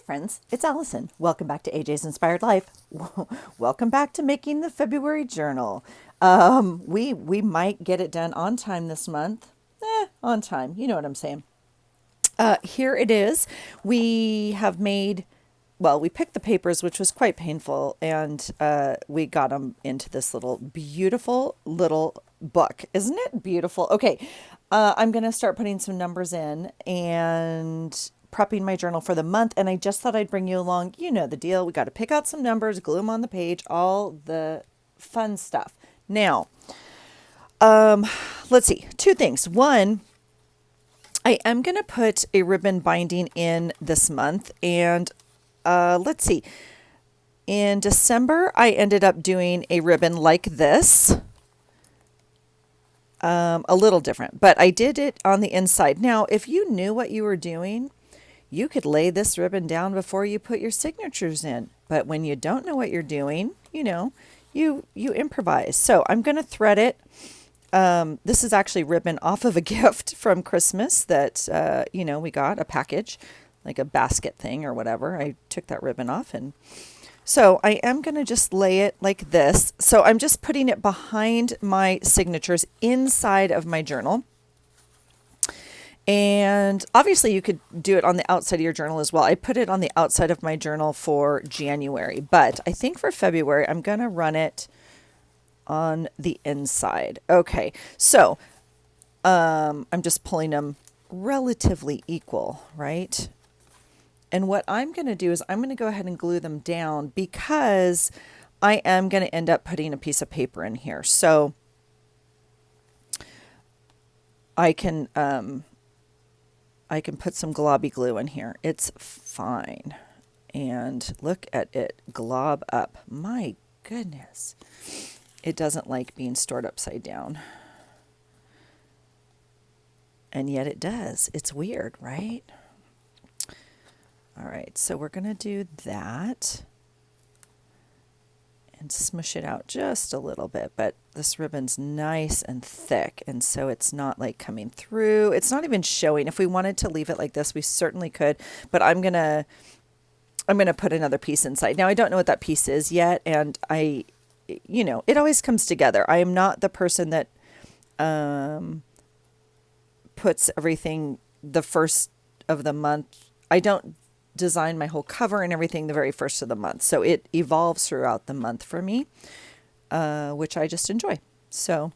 friends, it's Allison. Welcome back to AJ's Inspired Life. Welcome back to making the February journal. We might get it done on time this month. On time. You know what I'm saying. Here it is. We have made, well, we picked the papers, which was quite painful, and we got them into this little beautiful little book. Isn't it beautiful? Okay, I'm going to start putting some numbers in and prepping my journal for the month, and I just thought I'd bring you along. You know the deal. We got to pick out some numbers, glue them on the page, all the fun stuff. Now, let's see. Two things. One, I am going to put a ribbon binding in this month, and let's see. In December, I ended up doing a ribbon like this. A little different, but I did it on the inside. Now, if you knew what you were doing, you could lay this ribbon down before you put your signatures in. But when you don't know what you're doing, you improvise. So I'm going to thread it. This is actually ribbon off of a gift from Christmas that, we got a package, like a basket thing or whatever. I took that ribbon off, and so I am going to just lay it like this. So I'm just putting it behind my signatures inside of my journal. And obviously you could do it on the outside of your journal as well. I put it on the outside of my journal for January, but I think for February, I'm going to run it on the inside. Okay. So, I'm just pulling them relatively equal, right? And what I'm going to do is I'm going to go ahead and glue them down because I am going to end up putting a piece of paper in here. So I can put some globby glue in here. It's fine. And look at it glob up. My goodness. It doesn't like being stored upside down. And yet it does. It's weird, right? All right, so we're going to do that and smush it out just a little bit, but this ribbon's nice and thick, and so it's not like coming through. It's not even showing. If we wanted to leave it like this, we certainly could, but I'm going to put another piece inside. Now, I don't know what that piece is yet, and it always comes together. I am not the person that puts everything the first of the month. I don't design my whole cover and everything the very first of the month. So it evolves throughout the month for me, which I just enjoy. So,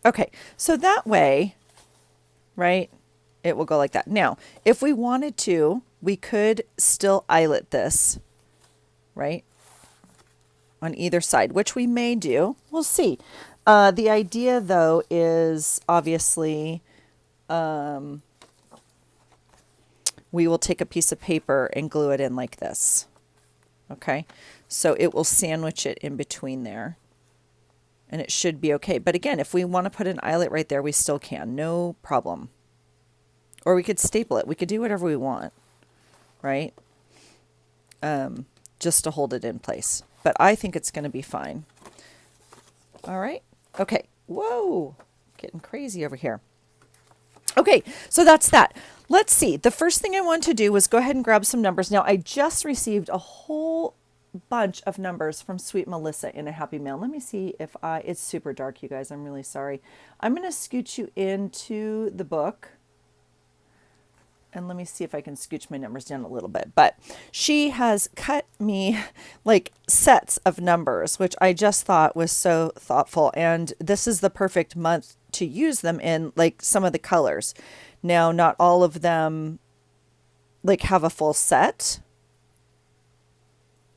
okay. So that way, right, it will go like that. Now, if we wanted to, we could still eyelet this, right, on either side, which we may do. We'll see. The idea, though, is obviously we will take a piece of paper and glue it in like this. Okay, so it will sandwich it in between there, and it should be okay. But again, if we want to put an eyelet right there, we still can, no problem. Or we could staple it. We could do whatever we want, right? Just to hold it in place. But I think it's going to be fine. All right. Okay. Whoa, getting crazy over here. Okay, so that's that. Let's see. The first thing I want to do was go ahead and grab some numbers. Now, I just received a whole bunch of numbers from Sweet Melissa in a happy mail. Let me see if it's super dark, you guys. I'm really sorry. I'm going to scoot you into the book. And let me see if I can scooch my numbers down a little bit. But she has cut me like sets of numbers, which I just thought was so thoughtful. And this is the perfect month to use them in, like some of the colors. Now, not all of them like have a full set.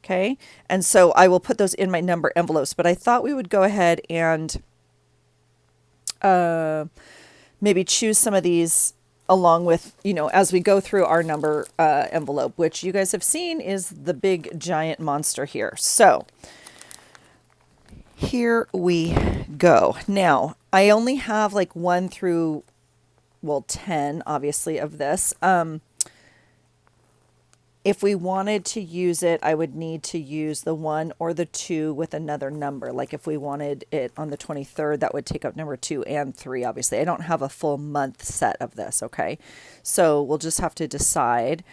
Okay. And so I will put those in my number envelopes, but I thought we would go ahead and maybe choose some of these along with, as we go through our number envelope, which you guys have seen is the big giant monster here. So here we go. Now, I only have like 1 through, 10, obviously, of this. If we wanted to use it, I would need to use the 1 or the 2 with another number. Like if we wanted it on the 23rd, that would take up number 2 and 3, obviously. I don't have a full month set of this, okay? So we'll just have to decide.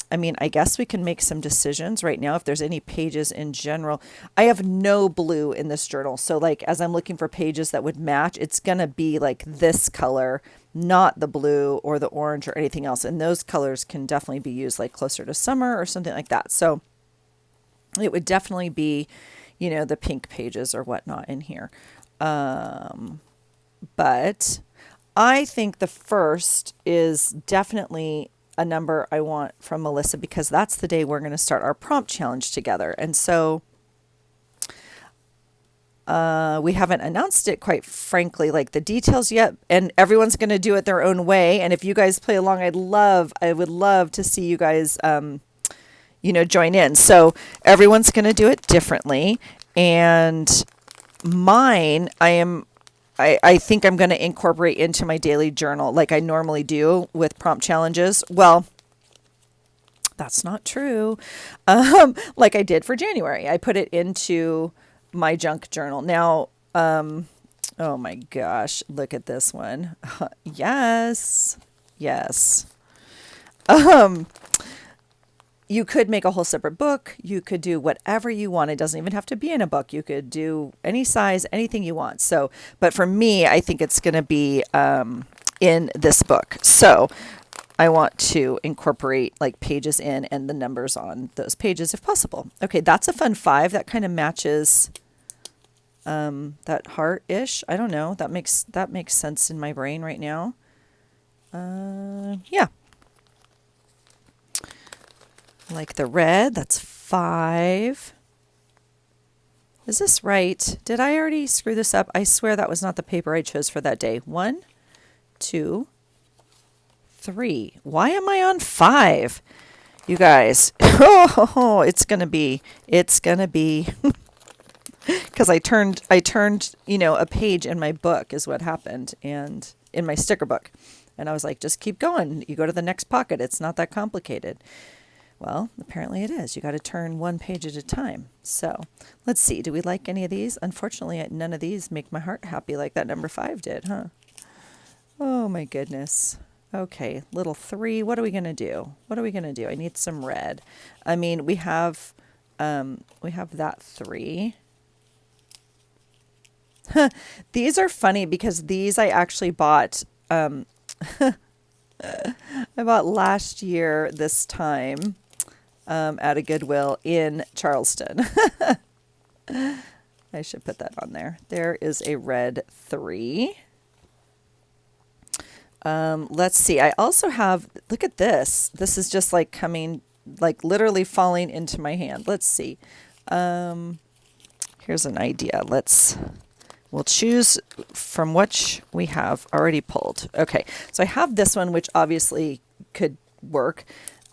I mean, I guess we can make some decisions right now if there's any pages in general. I have no blue in this journal. So like as I'm looking for pages that would match, it's going to be like this color, not the blue or the orange or anything else. And those colors can definitely be used like closer to summer or something like that. So it would definitely be, you know, the pink pages or whatnot in here. But I think the first is definitely a number I want from Melissa because that's the day we're going to start our prompt challenge together. And so we haven't announced it, quite frankly, like the details yet, and everyone's going to do it their own way. And if you guys play along, I would love to see you guys, you know, join in. So everyone's going to do it differently. And mine, I think I'm going to incorporate into my daily journal like I normally do with prompt challenges. Well, that's not true. Like I did for January. I put it into my junk journal. Now, oh my gosh, look at this one. Yes. Yes. You could make a whole separate book. You could do whatever you want. It doesn't even have to be in a book. You could do any size, anything you want. So, but for me, I think it's going to be in this book. So I want to incorporate like pages in and the numbers on those pages if possible. Okay, that's a fun 5. That kind of matches that heart-ish. I don't know. That makes sense in my brain right now. Yeah. Like the red, that's 5. Is this right? Did I already screw this up? I swear that was not the paper I chose for that day. 1, 2, 3. Why am I on 5? You guys, oh, it's going to be, because I turned, you know, a page in my book is what happened, and in my sticker book. And I was like, just keep going. You go to the next pocket. It's not that complicated. Well, apparently it is. You got to turn one page at a time. So let's see. Do we like any of these? Unfortunately, none of these make my heart happy like that number 5 did, huh? Oh my goodness. Okay, little 3. What are we going to do? What are we going to do? I need some red. I mean, we have that 3. These are funny because these I actually bought. I bought last year this time at a Goodwill in Charleston. I should put that on there. There is a red 3. Let's see. I also have, look at this. This is just like coming, like literally falling into my hand. Let's see. Here's an idea. We'll choose from which we have already pulled. Okay, so I have this one, which obviously could work.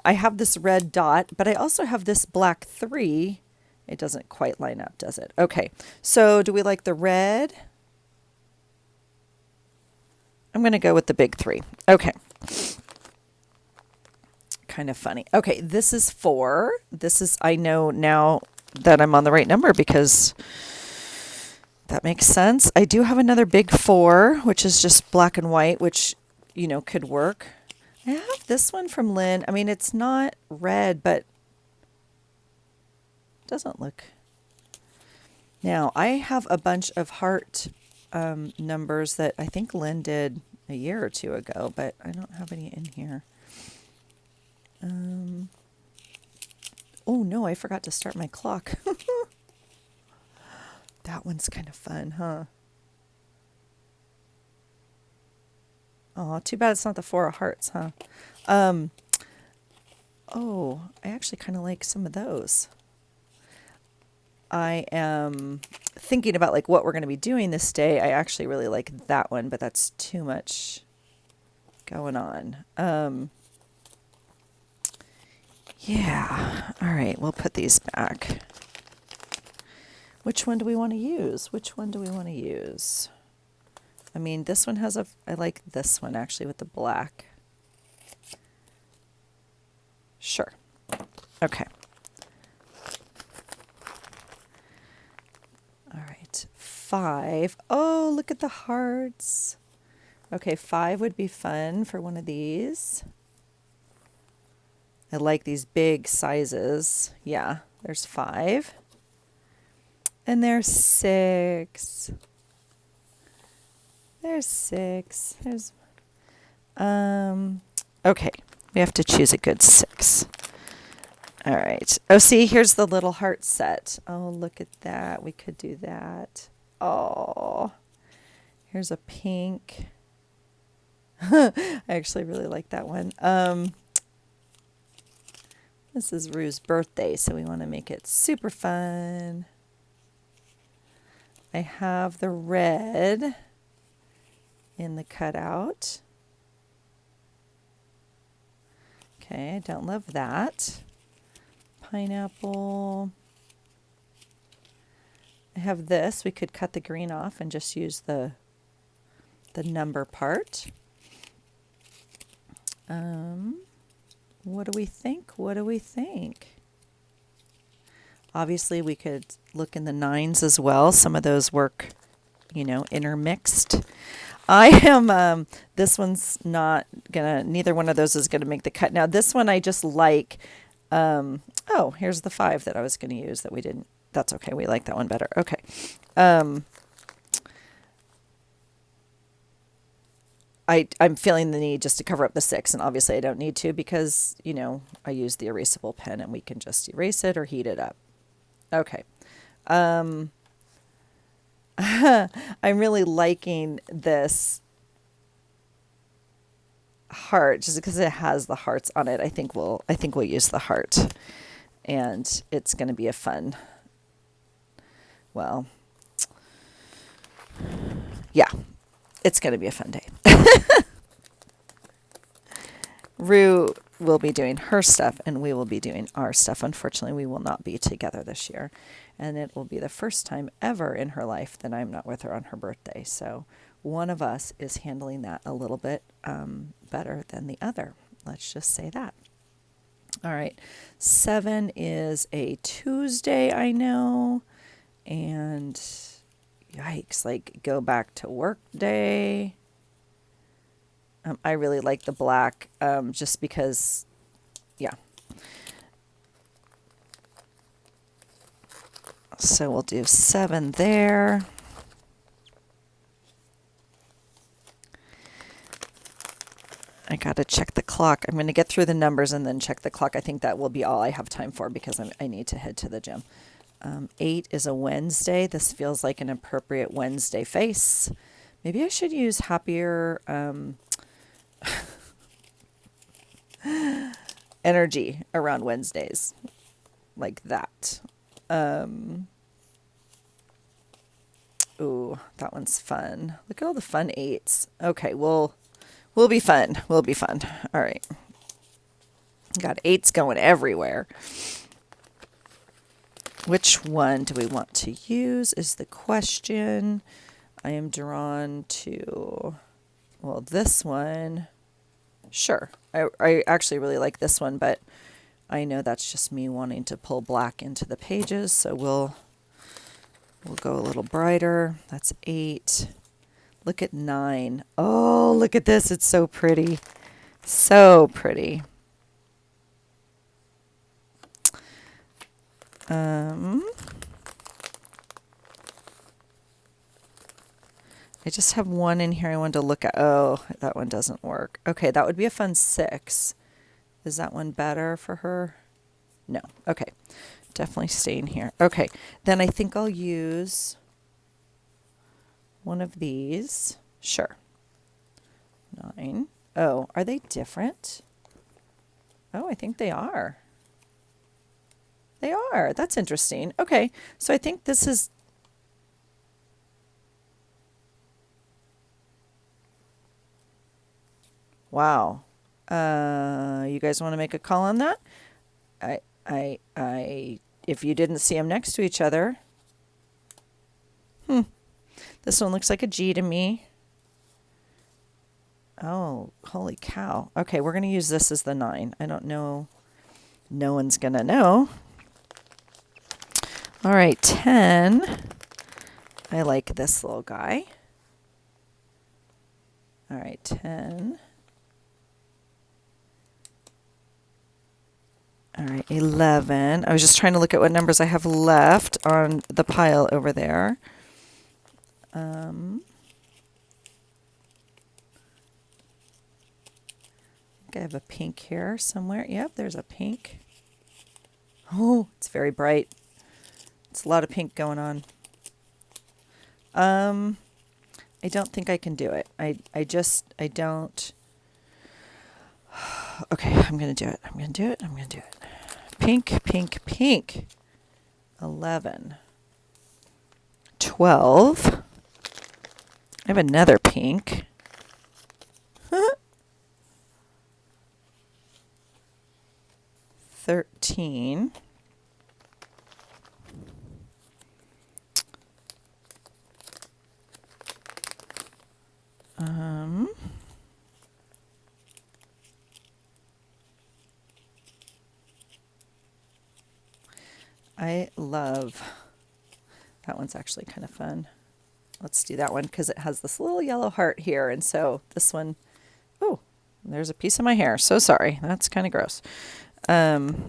I have this red dot, but I also have this black 3. It doesn't quite line up, does it? Okay, so do we like the red? I'm going to go with the big 3. Okay. Kind of funny. Okay, this is 4. This is, I know now that I'm on the right number because that makes sense. I do have another big 4, which is just black and white, which, you know, could work. I have this one from Lynn. I mean, it's not red, but it doesn't look. Now, I have a bunch of heart numbers that I think Lynn did a year or 2 ago, but I don't have any in here. Oh, no, I forgot to start my clock. That one's kind of fun, huh? Oh, too bad it's not the 4 of hearts, huh? Oh, I actually kind of like some of those. I am thinking about like what we're going to be doing this day. I actually really like that one, but that's too much going on. Yeah. All right, we'll put these back. Which one do we want to use? Which one do we want to use? I mean, this one has I like this one actually with the black. Sure. Okay. All right. 5. Oh, look at the hearts. Okay, 5 would be fun for one of these. I like these big sizes. Yeah, there's 5. And there's 6. There's 6. There's okay. We have to choose a good 6. All right. Oh, see, here's the little heart set. Oh, look at that. We could do that. Oh. Here's a pink. I actually really like that one. This is Rue's birthday, so we want to make it super fun. I have the red in the cutout. Okay, I don't love that. Pineapple. I have this. We could cut the green off and just use the number part. What do we think? What do we think? Obviously, we could look in the 9s as well. Some of those work, intermixed. I am, this one's not gonna, neither one of those is gonna make the cut. Now, this one I just like, oh, here's the 5 that I was gonna use that we didn't. That's okay. We like that one better. Okay. I'm feeling the need just to cover up the 6, and obviously I don't need to because, I use the erasable pen and we can just erase it or heat it up. Okay. I'm really liking this heart just because it has the hearts on it. I think we'll use the heart, and it's going to be a fun. Well, yeah, it's going to be a fun day. Rue will be doing her stuff and we will be doing our stuff. Unfortunately, we will not be together this year. And it will be the first time ever in her life that I'm not with her on her birthday. So one of us is handling that a little bit better than the other. Let's just say that. All right. 7 is a Tuesday, I know. And yikes, like go back to work day. I really like the black just because, yeah. So we'll do 7 there. I got to check the clock. I'm going to get through the numbers and then check the clock. I think that will be all I have time for because I need to head to the gym. 8 is a Wednesday. This feels like an appropriate Wednesday face. Maybe I should use happier energy around Wednesdays, like that. Ooh, that one's fun. Look at all the fun 8s. Okay, we'll be fun. We'll be fun. All right. Got 8s going everywhere. Which one do we want to use is the question. I am drawn to, well, this one. Sure. I actually really like this one, but I know that's just me wanting to pull black into the pages, so we'll go a little brighter. That's 8. Look at 9. Oh, look at this. It's so pretty. So pretty. I just have one in here I wanted to look at. Oh, that one doesn't work. Okay, that would be a fun 6. Is that one better for her? No. Okay. Definitely staying here. Okay. Then I think I'll use one of these. Sure. 9. Oh, are they different? Oh, I think they are. They are. That's interesting. Okay. So I think this is... Wow. You guys want to make a call on that? If you didn't see them next to each other. This one looks like a G to me. Oh, holy cow. Okay, we're going to use this as the 9. I don't know. no one's going to know. All right, 10. I like this little guy. All right, 10. All right, 11. I was just trying to look at what numbers I have left on the pile over there. I think I have a pink here somewhere. Yep, there's a pink. Oh, it's very bright. It's a lot of pink going on. I don't think I can do it. I don't. Okay, I'm going to do it. I'm going to do it. I'm going to do it. Pink, pink, pink. 11. 12. I have another pink. 13. I love, that one's actually kind of fun. Let's do that one because it has this little yellow heart here. And so this one, oh, there's a piece of my hair. So sorry. That's kind of gross. I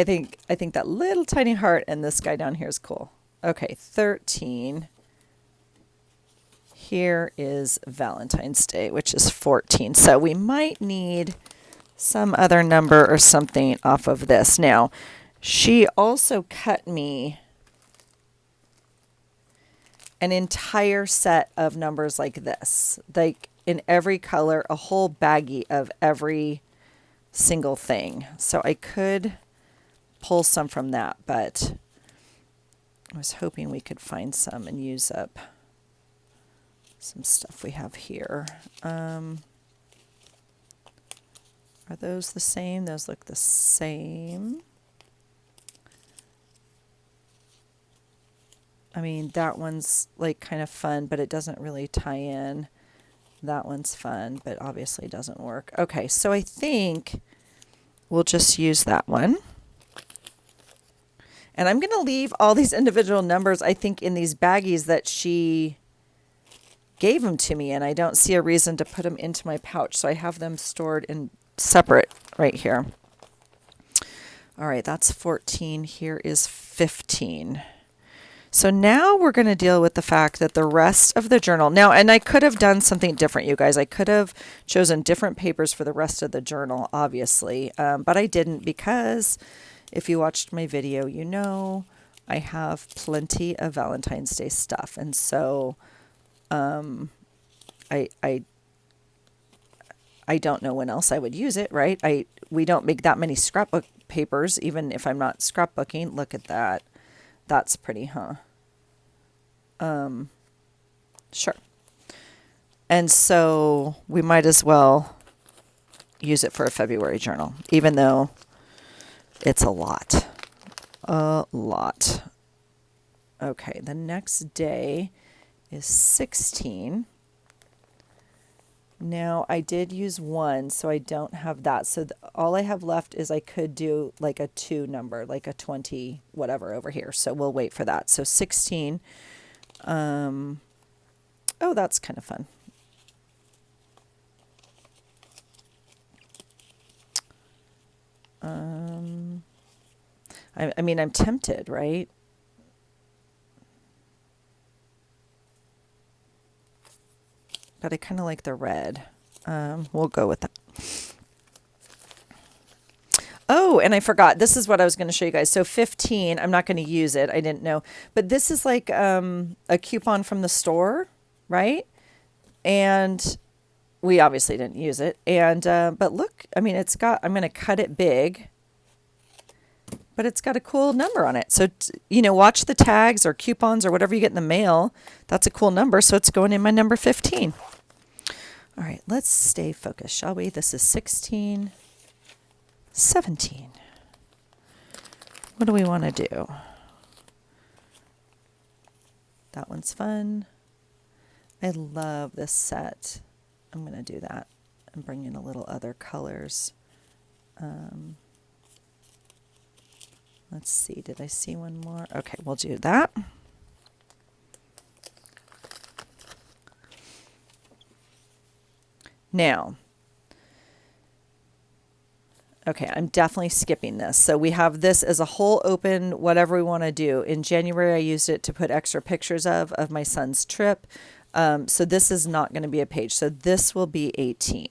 think that little tiny heart and this guy down here is cool. Okay, 13. Here is Valentine's Day, which is 14. So we might need some other number or something off of this. Now, she also cut me an entire set of numbers like this, like in every color, a whole baggie of every single thing. So I could pull some from that, but I was hoping we could find some and use up some stuff we have here. Are those the same? Those look the same. I mean, that one's like kind of fun, but it doesn't really tie in. That one's fun, but obviously doesn't work. Okay, so I think we'll just use that one. And I'm going to leave all these individual numbers, I think, in these baggies that she gave them to me, and I don't see a reason to put them into my pouch, so I have them stored in separate right here. All right, that's 14. Here is 15. So now we're going to deal with the fact that the rest of the journal, now, and I could have done something different, you guys. I could have chosen different papers for the rest of the journal, obviously, but I didn't because if you watched my video, you know I have plenty of Valentine's Day stuff. And so I don't know when else I would use it, right? We don't make that many scrapbook papers, even if I'm not scrapbooking. Look at that. That's pretty, huh? Sure. And so we might as well use it for a February journal, even though it's a lot. A lot. Okay, the next day is 16. Now, I did use 1, so I don't have that. So all I have left is I could do like a 2 number, like a 20, whatever over here. So we'll wait for that. So 16. Oh, that's kind of fun. I mean, I'm tempted, right? But I kind of like the red. We'll go with that. Oh, and I forgot. This is what I was going to show you guys. So 15, I'm not going to use it. I didn't know. But this is like a coupon from the store, right? And we obviously didn't use it. And but look, I mean, it's got, I'm going to cut it big. But it's got a cool number on it. So, watch the tags or coupons or whatever you get in the mail. That's a cool number. So it's going in my number 15. All right, let's stay focused, shall we? This is 16, 17. What do we want to do? That one's fun. I love this set. I'm going to do that and bring in a little other colors. Let's see, did I see one more? Okay, we'll do that. Now, okay, I'm definitely skipping this. So we have this as a whole open, whatever we want to do. In January, I used it to put extra pictures of my son's trip. So this is not going to be a page. So this will be 18.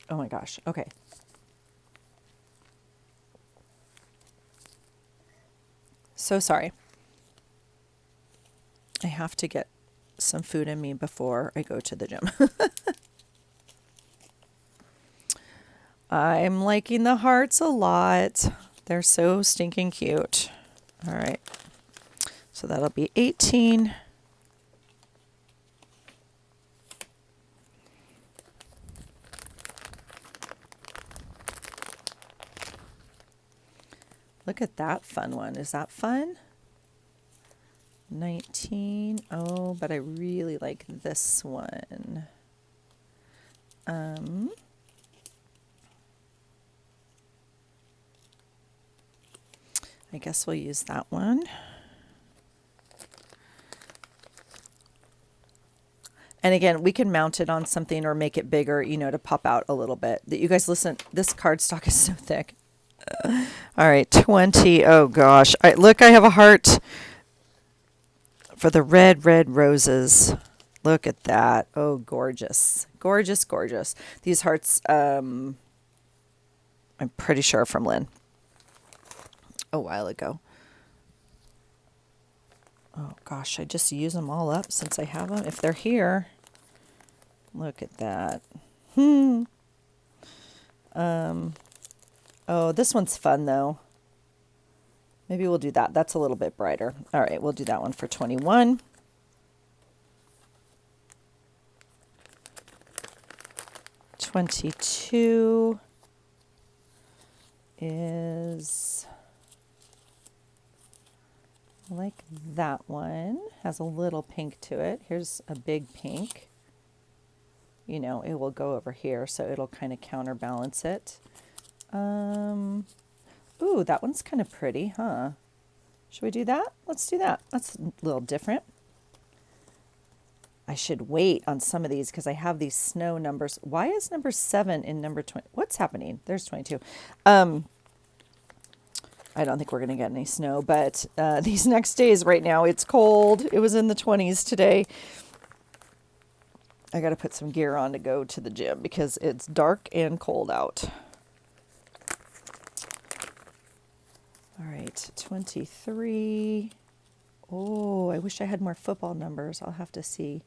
Oh my gosh. Okay. So sorry. I have to get some food in me before I go to the gym. I'm liking the hearts a lot. They're so stinking cute. All right. So that'll be 18. Look at that fun one. Is that fun? 19. Oh, but I really like this one. I guess we'll use that one. And again, we can mount it on something or make it bigger, you know, to pop out a little bit. That you guys listen, this cardstock is so thick. All right, 20. Oh gosh. Look, I have a heart for the red roses. Look at that. Oh, gorgeous. Gorgeous, gorgeous. These hearts, I'm pretty sure are from Lynn a while ago. Oh gosh, I just use them all up since I have them. If they're here, look at that. Oh, this one's fun though. Maybe we'll do that. That's a little bit brighter. All right, we'll do that one for 21. $22 is, I like that one. Has a little pink to it. Here's a big pink. You know, it will go over here, so it'll kind of counterbalance it. Ooh, that one's kind of pretty, huh? Should we do that? Let's do that. That's a little different. I should wait on some of these because I have these snow numbers. Why is number 7 in number 20? What's happening? There's 22. I don't think we're going to get any snow, but these next days right now, it's cold. It was in the 20s today. I got to put some gear on to go to the gym because it's dark and cold out. All right, 23. Oh, I wish I had more football numbers. I'll have to see.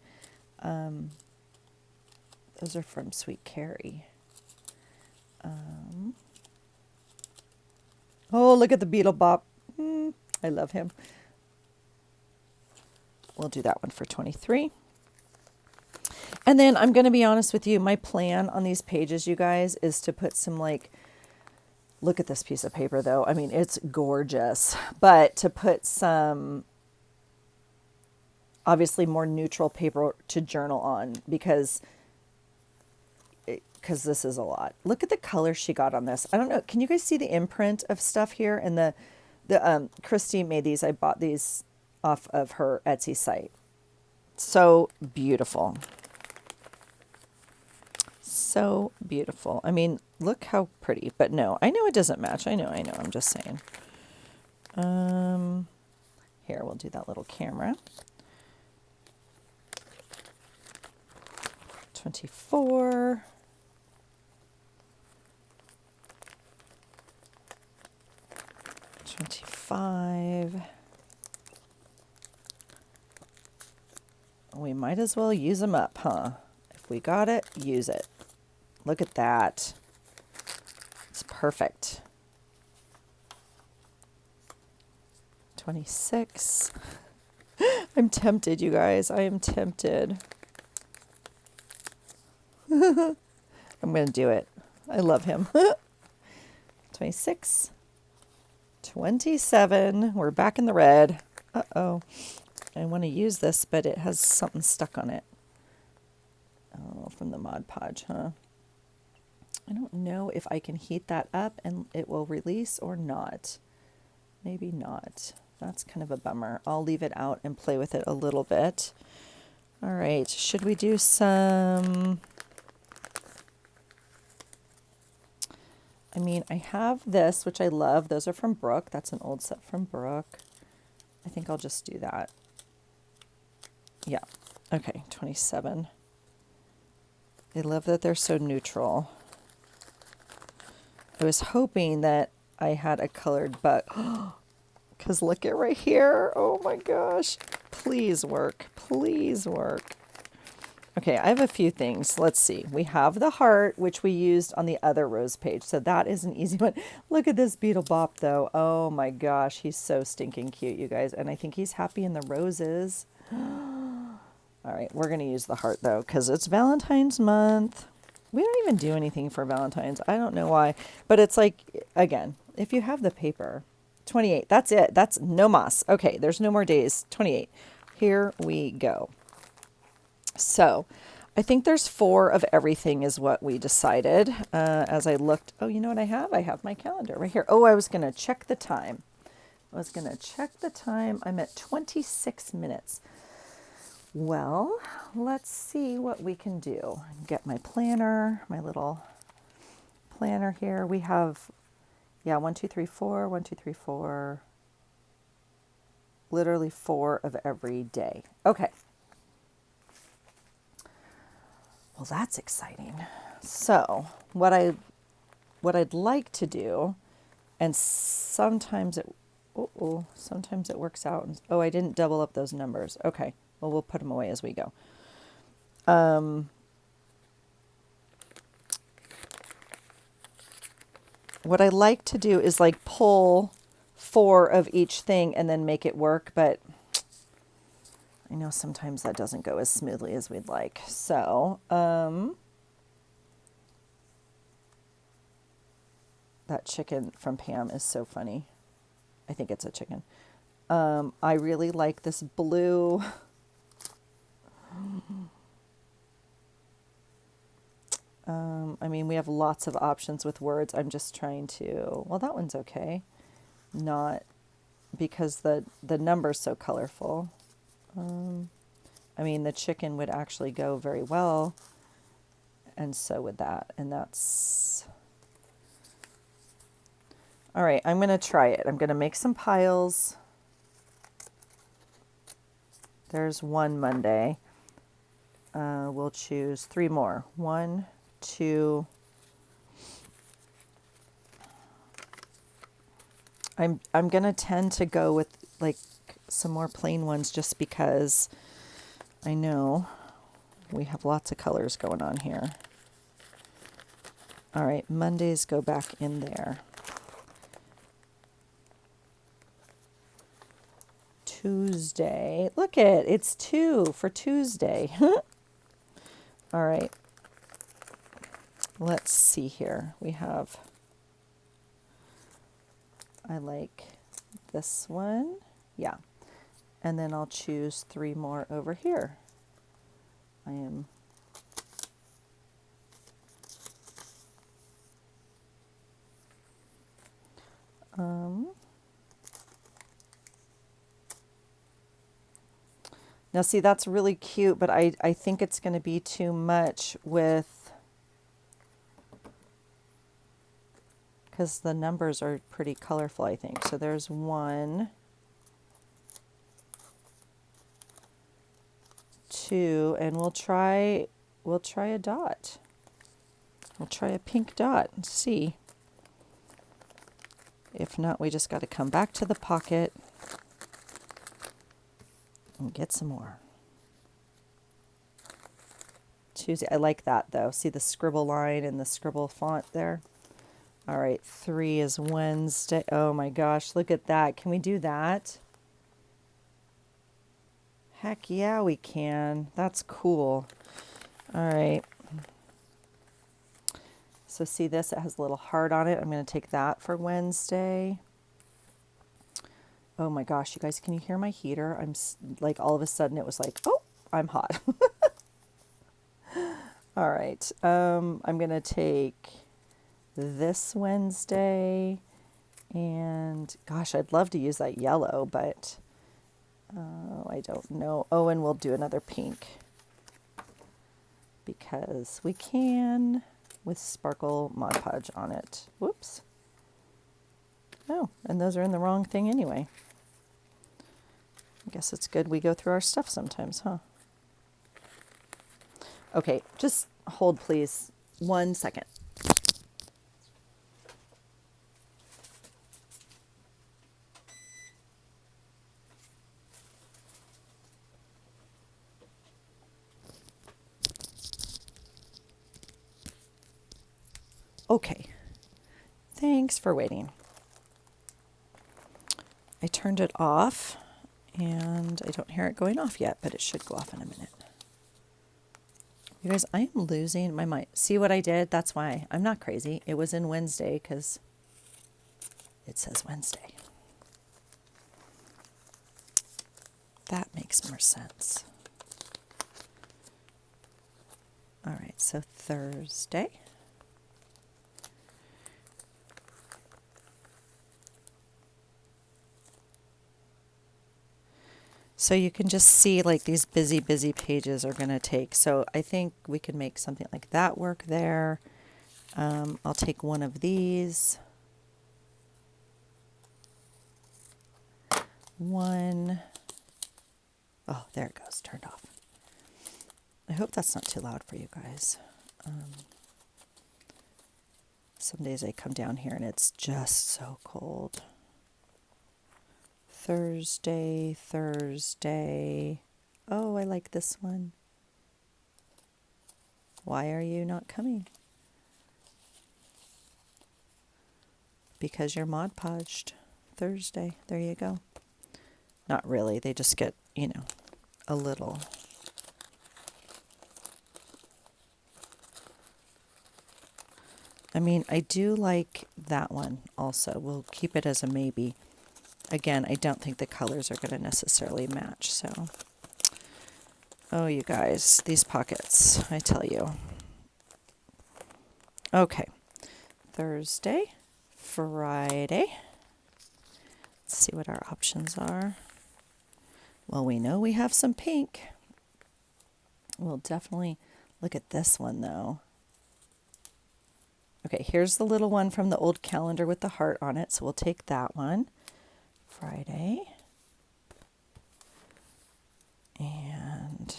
Those are from Sweet Carrie. Oh, look at the Beetle Bop. I love him. We'll do that one for 23. And then I'm going to be honest with you. My plan on these pages, you guys, is to put some like, look at this piece of paper though. I mean, it's gorgeous. But to put some obviously more neutral paper to journal on because this is a lot. Look at the color she got on this. I don't know. Can you guys see the imprint of stuff here? And the Christy made these. I bought these off of her Etsy site. So beautiful. So beautiful. I mean, look how pretty. But no, I know it doesn't match. I know. I'm just saying. Here, we'll do that little camera. 24. We might as well use them up, huh? If we got it, use it. Look at that. It's perfect. 26. I'm tempted, you guys. I am tempted. I'm going to do it. I love him. 26. 27. We're back in the red. Uh-oh. I want to use this, but it has something stuck on it. Oh, from the Mod Podge, huh? I don't know if I can heat that up and it will release or not. Maybe not. That's kind of a bummer. I'll leave it out and play with it a little bit. All right, should we do some... I mean, I have this, which I love. Those are from Brooke. That's an old set from Brooke. I think I'll just do that. Yeah. Okay, 27. I love that they're so neutral. I was hoping that I had a colored, but because look at right here. Oh my gosh. Please work. Please work. Okay, I have a few things. Let's see. We have the heart, which we used on the other rose page. So that is an easy one. Look at this Beetle Bop, though. Oh my gosh, he's so stinking cute, you guys. And I think he's happy in the roses. All right, we're going to use the heart, though, because it's Valentine's month. We don't even do anything for Valentine's. I don't know why. But it's like, again, if you have the paper, 28. That's it. That's no mas. Okay, there's no more days. 28. Here we go. So I think there's 4 of everything is what we decided as I looked. Oh, you know what I have? I have my calendar right here. Oh, I was going to check the time. I'm at 26 minutes. Well, let's see what we can do. Get my planner, my little planner here. We have, 1, 2, 3, 4, 1, 2, 3, 4. Literally 4 of every day. Okay. Well, that's exciting. So what I'd like to do, and sometimes it works out. Oh, I didn't double up those numbers. Okay. Well, we'll put them away as we go. What I like to do is like pull 4 of each thing and then make it work, but I know sometimes that doesn't go as smoothly as we'd like. So, that chicken from Pam is so funny. I think it's a chicken. I really like this blue. I mean, we have lots of options with words. I'm just trying to, well, that one's okay. Not because the number's so colorful. I mean, the chicken would actually go very well, and so would that. And that's... All right, I'm going to try it. I'm going to make some piles. There's one Monday. We'll choose 3 more. 1, 2. I'm going to tend to go with like some more plain ones just because I know we have lots of colors going on here. All right, Mondays go back in there. Tuesday, look it, it's 2 for Tuesday. All right, let's see here. We have, I like this one. Yeah. And then I'll choose 3 more over here. I am now see, that's really cute, but I think it's going to be too much with, because the numbers are pretty colorful, I think. So there's 1, 2, and we'll try a dot. We'll try a pink dot and see. If not, we just got to come back to the pocket and get some more. Tuesday, I like that though. See the scribble line and the scribble font there? All right, 3 is Wednesday. Oh my gosh, look at that. Can we do that? Heck yeah, we can. That's cool. All right. So see this, it has a little heart on it. I'm going to take that for Wednesday. Oh my gosh, you guys, can you hear my heater? I'm like, all of a sudden it was like, oh, I'm hot. All right. I'm going to take this Wednesday, and gosh, I'd love to use that yellow, but I don't know. Oh, and we'll do another pink because we can with Sparkle Mod Podge on it. Whoops. Oh, and those are in the wrong thing anyway. I guess it's good we go through our stuff sometimes, huh? Okay, just hold please 1 second. Okay, thanks for waiting. I turned it off and I don't hear it going off yet, but it should go off in a minute. You guys, I am losing my mind. See what I did? That's why. I'm not crazy. It was in Wednesday because it says Wednesday. That makes more sense. All right, so Thursday. So you can just see like these busy pages are going to take. So I think we can make something like that work there. I'll take one of these. One. Oh, there it goes, turned off. I hope that's not too loud for you guys. Some days I come down here and it's just so cold. Thursday. Oh, I like this one. Why are you not coming? Because you're Mod Podged. Thursday. There you go. Not really. They just get, you know, a little. I mean, I do like that one also. We'll keep it as a maybe. Again, I don't think the colors are going to necessarily match, so. Oh, you guys, these pockets, I tell you. Okay, Thursday, Friday. Let's see what our options are. Well, we know we have some pink. We'll definitely look at this one, though. Okay, here's the little one from the old calendar with the heart on it, so we'll take that one. Friday. And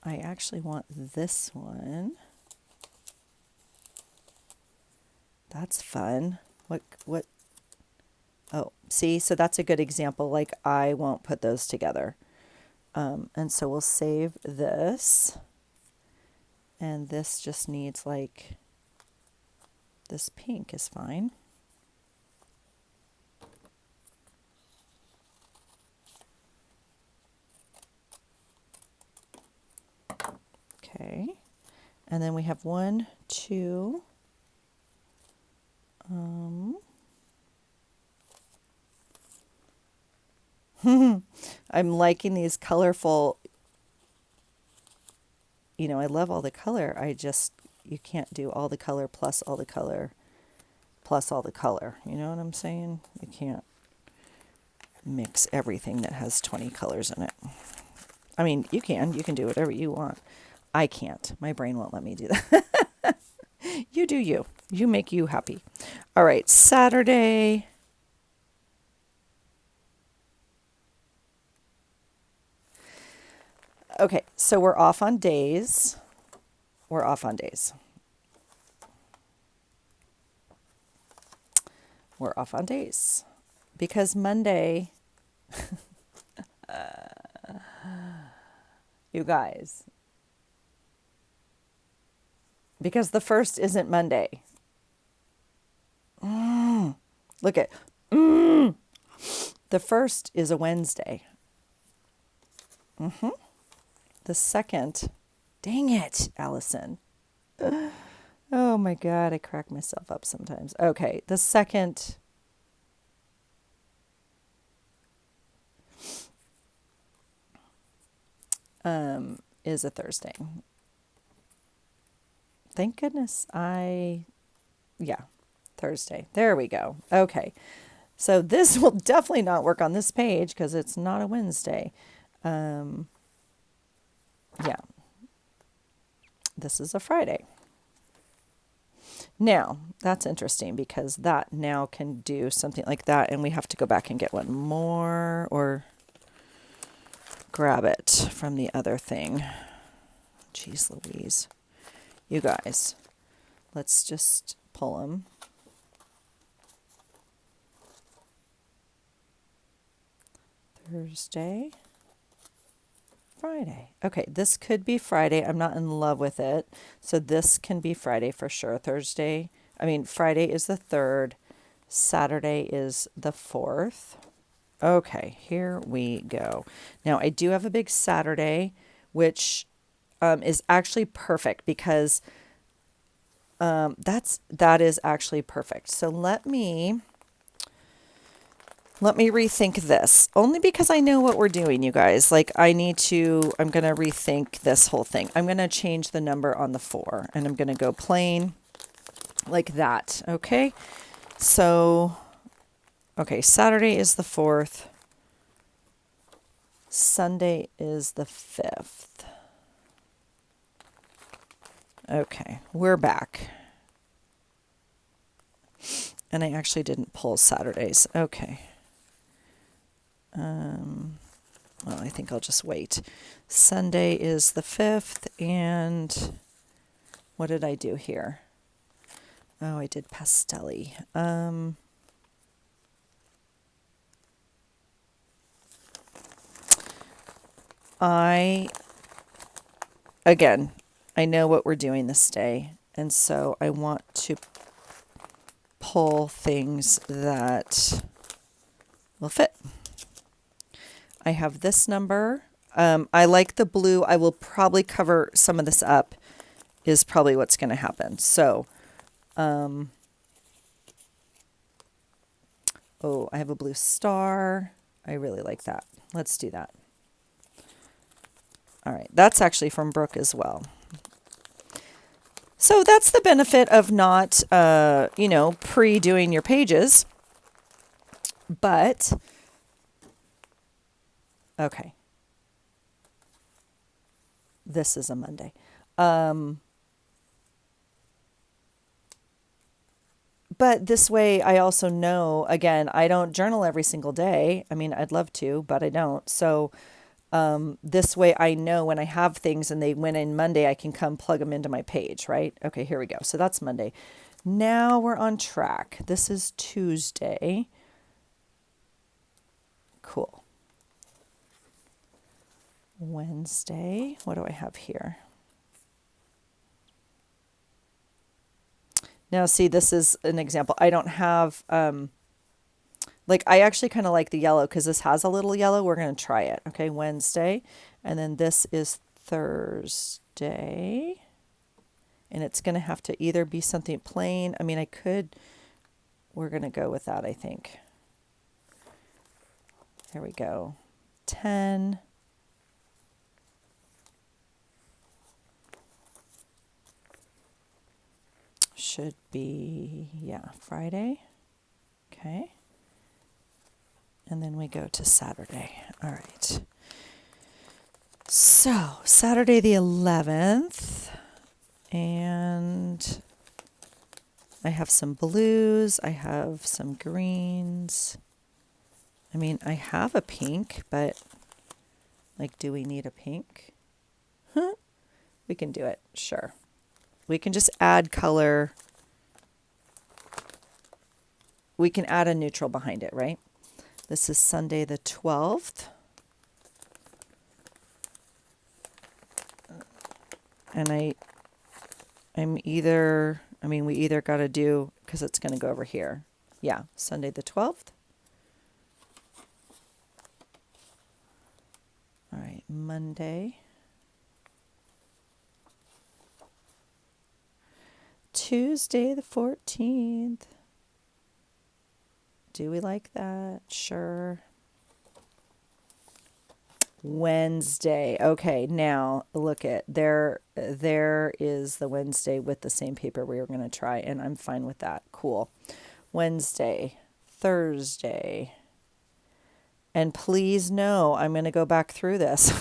I actually want this one. That's fun. What? Oh, see, so that's a good example. Like I won't put those together. And so we'll save this. And this just needs like, this pink is fine. Okay. And then we have 1, 2. I'm liking these colorful, you know, I love all the color. You can't do all the color plus all the color plus all the color. You know what I'm saying? You can't mix everything that has 20 colors in it. I mean, you can do whatever you want. I can't. My brain won't let me do that. You do you. You make you happy. All right, Saturday. Okay, so we're off on days. We're off on days. We're off on days. Because Monday, you guys, because the 1st isn't Monday. Look at, the 1st is a Wednesday. The 2nd, dang it, Allison. Oh my God, I crack myself up sometimes. Okay, the 2nd, is a Thursday. Thank goodness. Yeah, Thursday. There we go. Okay. So this will definitely not work on this page because it's not a Wednesday. Yeah. This is a Friday. Now, that's interesting because that now can do something like that, and we have to go back and get one more or grab it from the other thing. Jeez Louise. You guys, let's just pull them. Thursday, Friday. Okay, this could be Friday. I'm not in love with it. So this can be Friday for sure. Friday is the 3rd. Saturday is the 4th. Okay, here we go. Now, I do have a big Saturday, which is actually perfect because that is actually perfect. So let me rethink this, only because I know what we're doing, you guys. Like I'm going to rethink this whole thing. I'm going to change the number on the 4 and I'm going to go plain like that. Okay. So, okay. Saturday is the 4th. Sunday is the 5th. Okay. We're back. And I actually didn't pull Saturdays. Okay. Well, I think I'll just wait. Sunday is the 5th, and what did I do here? Oh, I did Pastelli. I know what we're doing this day, and so I want to pull things that will fit. I have this number. I like the blue. I will probably cover some of this up is probably what's going to happen. So, I have a blue star. I really like that. Let's do that. All right. That's actually from Brooke as well. So that's the benefit of not, pre-doing your pages. But, okay. This is a Monday. But this way I also know, again, I don't journal every single day. I mean, I'd love to, but I don't. So this way I know when I have things and they went in Monday, I can come plug them into my page, right? Okay, here we go. So that's Monday. Now we're on track. This is Tuesday. Cool. Wednesday. What do I have here? Now, see, this is an example. I don't have, I actually kind of like the yellow because this has a little yellow. We're going to try it. Okay, Wednesday. And then this is Thursday. And it's going to have to either be something plain. I mean, we're going to go with that, I think. There we go. 10. Should be, Friday. Okay. And then we go to Saturday. All right. So, Saturday the 11th. And I have some blues. I have some greens. I mean, I have a pink, but do we need a pink? We can do it. Sure. We can just add color. We can add a neutral behind it, right? This is Sunday the 12th. And we either got to do, because it's going to go over here. Yeah, Sunday the 12th. All right, Monday. Tuesday the 14th. Do we like that? Sure. Wednesday. Okay, now look at there. There is the Wednesday with the same paper we were going to try, and I'm fine with that. Cool. Wednesday, Thursday, and please know I'm going to go back through this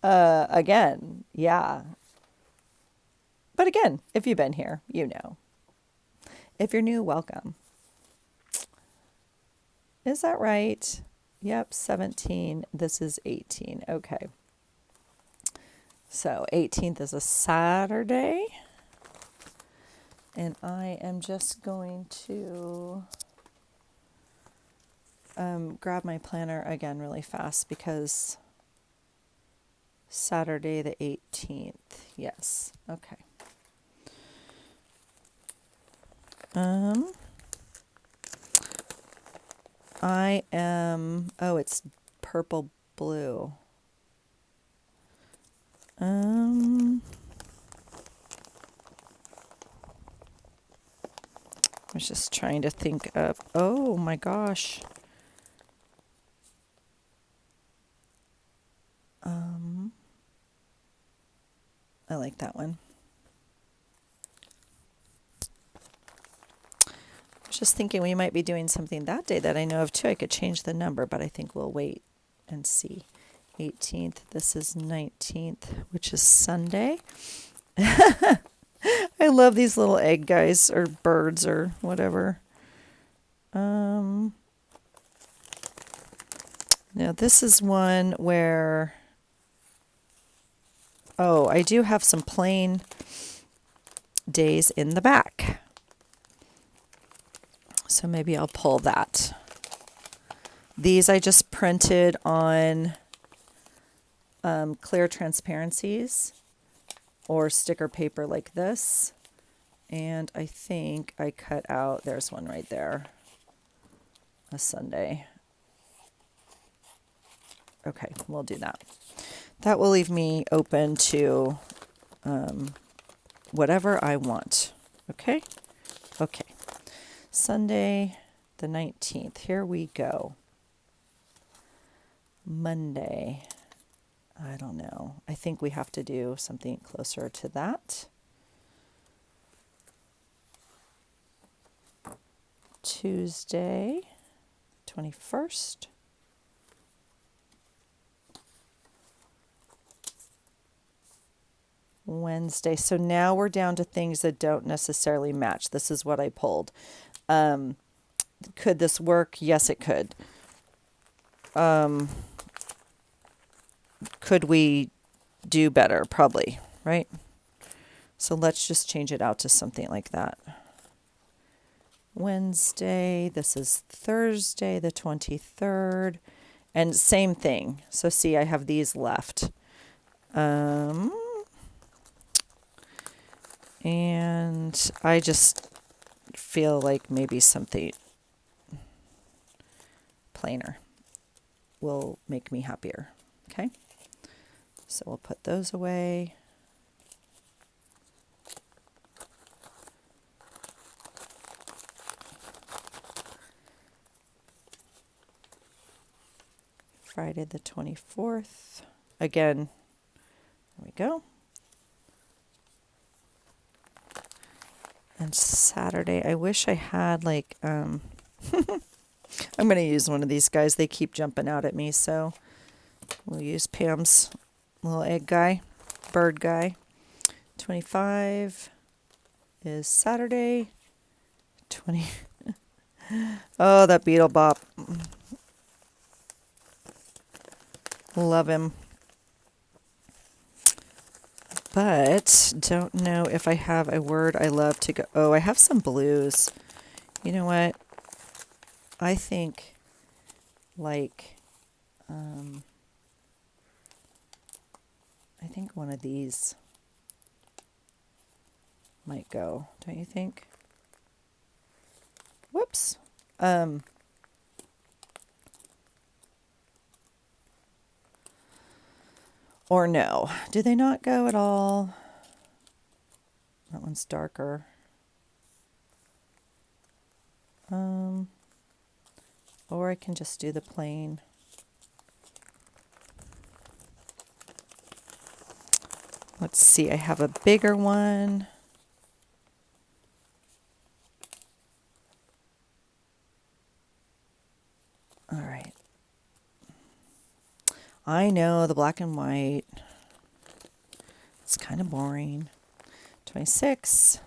again. Yeah, but again, if you've been here, you know. If you're new, welcome. Is that right? Yep, 17. This is 18. Okay. So 18th is a Saturday. And I am just going to grab my planner again really fast because Saturday the 18th. Yes. Okay. I am, oh, it's purple blue. I was just trying to think of, oh my gosh. I like that one. I was just thinking we might be doing something that day that I know of too. I could change the number, but I think we'll wait and see. 18th, this is 19th, which is Sunday. I love these little egg guys or birds or whatever. Now this is one where, oh, I do have some plain days in the back. So maybe I'll pull that. These I just printed on clear transparencies or sticker paper like this. And I think I cut out, there's one right there, a Sunday. Okay, we'll do that. That will leave me open to whatever I want. Okay? Okay. Sunday the 19th. Here we go. Monday. I don't know. I think we have to do something closer to that. Tuesday, 21st. Wednesday. So now we're down to things that don't necessarily match. This is what I pulled. Could this work? Yes, it could. Could we do better? Probably, right? So let's just change it out to something like that. Wednesday, this is Thursday, the 23rd, and same thing. So see, I have these left. And I just feel like maybe something plainer will make me happier. Okay? So we'll put those away. Friday the 24th. Again, there we go. And Saturday, I wish I had like, I'm going to use one of these guys. They keep jumping out at me, so we'll use Pam's little egg guy, bird guy. 25 is Saturday. 20. Oh, that Beetle Bop. Love him. But don't know if I have a word I love to go. Oh, I have some blues. You know what? I think like, I think one of these might go. Don't you think? Whoops. Or no. Do they not go at all? That one's darker. Or I can just do the plain. Let's see, I have a bigger one. All right. I know the black and white. It's kind of boring. 26.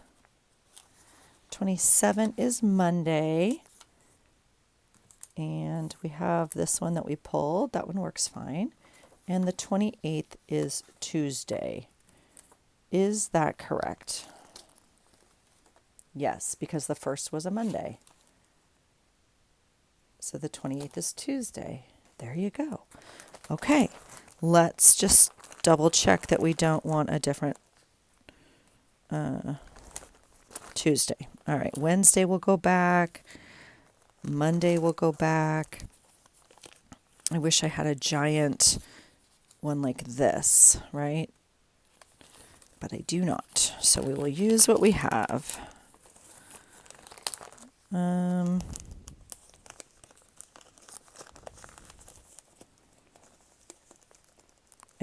27 is Monday. And we have this one that we pulled. That one works fine. And the 28th is Tuesday. Is that correct? Yes, because the first was a Monday. So the 28th is Tuesday. There you go. Okay, let's just double check that we don't want a different Tuesday. All right, Wednesday will go back. Monday will go back. I wish I had a giant one like this, right? But I do not. So we will use what we have. I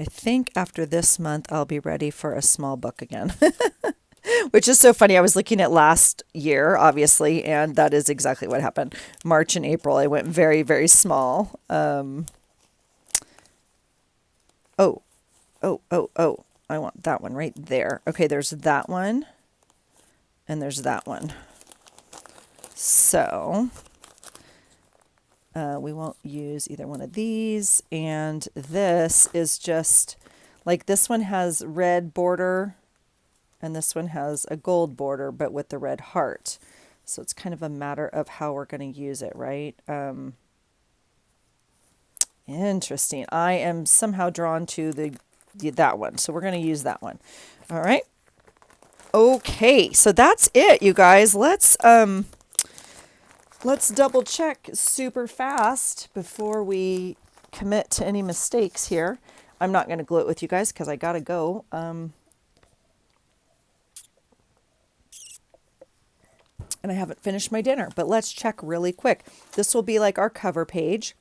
think after this month, I'll be ready for a small book again. Which is so funny. I was looking at last year, obviously, and that is exactly what happened. March and April, I went very, very small. Oh, I want that one right there. Okay, there's that one, and there's that one. So we won't use either one of these. And this is just, like this one has red border, and this one has a gold border, but with the red heart. So it's kind of a matter of how we're going to use it, right? Interesting. I am somehow drawn to that one. So we're going to use that one. All right. Okay. So that's it, you guys. Let's double check super fast before we commit to any mistakes here. I'm not going to glue it with you guys because I got to go. And I haven't finished my dinner, but let's check really quick. This will be like our cover page.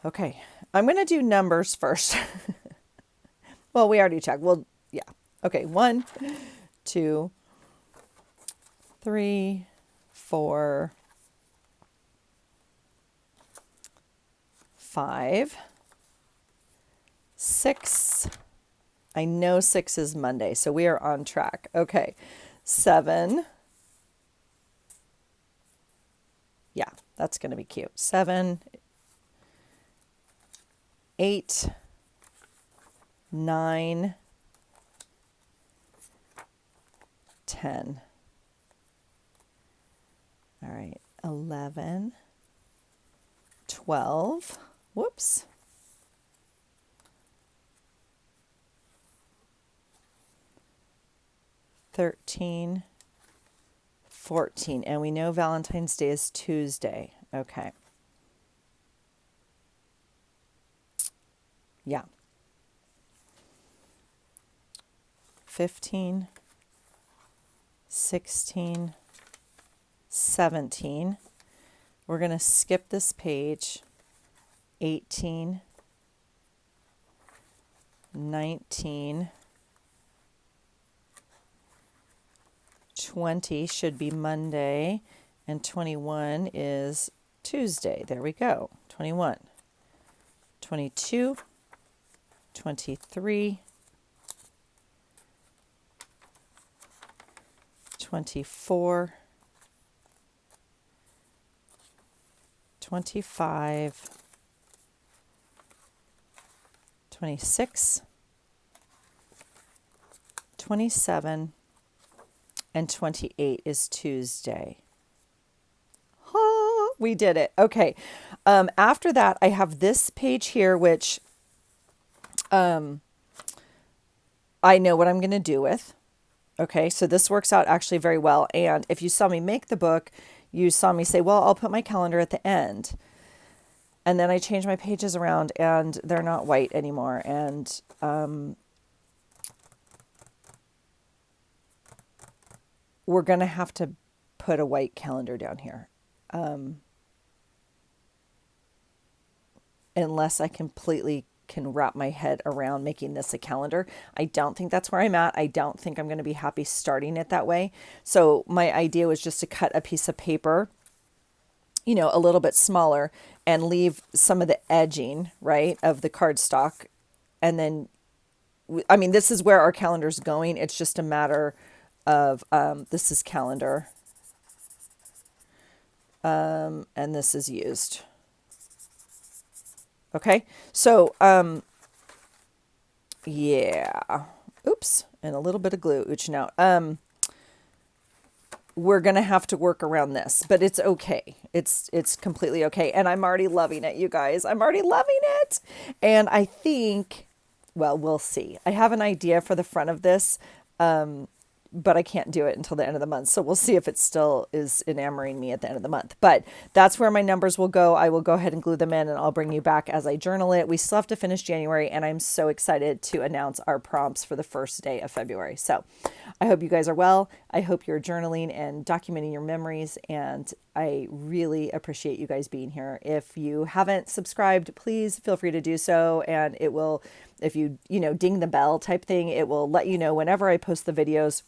Okay, I'm going to do numbers first. Well, we already checked. Well, yeah. Okay, 1, 2, 3, 4, 5, 6. I know 6 is Monday, so we are on track. Okay, 7. Yeah, that's going to be cute. 7, 8, 9, 10. All right, 11, 12. Whoops. 13, 14. And we know Valentine's Day is Tuesday. Okay. Yeah. 15, 16, 17. We're going to skip this page. 18, 19, 20 should be Monday, and 21 is Tuesday. There we go. 21, 22, 23, 24, 25, 26, 27, and 28 is Tuesday. Oh, we did it. Okay. After that, I have this page here, which I know what I'm going to do with. Okay, so this works out actually very well. And if you saw me make the book, you saw me say, well, I'll put my calendar at the end. And then I change my pages around and they're not white anymore. And we're going to have to put a white calendar down here. unless I completely can wrap my head around making this a calendar. I don't think that's where I'm at. I don't think I'm going to be happy starting it that way. So my idea was just to cut a piece of paper, a little bit smaller, and leave some of the edging, right, of the cardstock. And then, I mean, this is where our calendar's going. It's just a matter of, this is calendar, and this is used. Okay. So, yeah. Oops. And a little bit of glue. Ooch, now. We're going to have to work around this, but it's okay. It's completely okay. And I'm already loving it, you guys. I'm already loving it. And I think, well, we'll see. I have an idea for the front of this, but I can't do it until the end of the month. So we'll see if it still is enamoring me at the end of the month. But that's where my numbers will go. I will go ahead and glue them in, and I'll bring you back as I journal it. We still have to finish January, and I'm so excited to announce our prompts for the first day of February. So I hope you guys are well. I hope you're journaling and documenting your memories, and I really appreciate you guys being here. If you haven't subscribed, please feel free to do so, and it will, if you ding the bell type thing, it will let you know whenever I post the videos.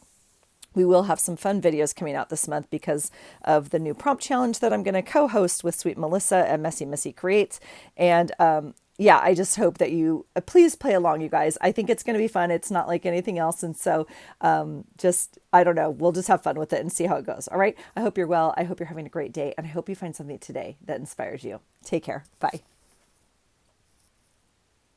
We will have some fun videos coming out this month because of the new prompt challenge that I'm going to co-host with Sweet Melissa at Messy Missy Creates. And yeah, I just hope that you please play along, you guys. I think it's going to be fun. It's not like anything else. And so I don't know, we'll just have fun with it and see how it goes. All right. I hope you're well. I hope you're having a great day. And I hope you find something today that inspires you. Take care. Bye.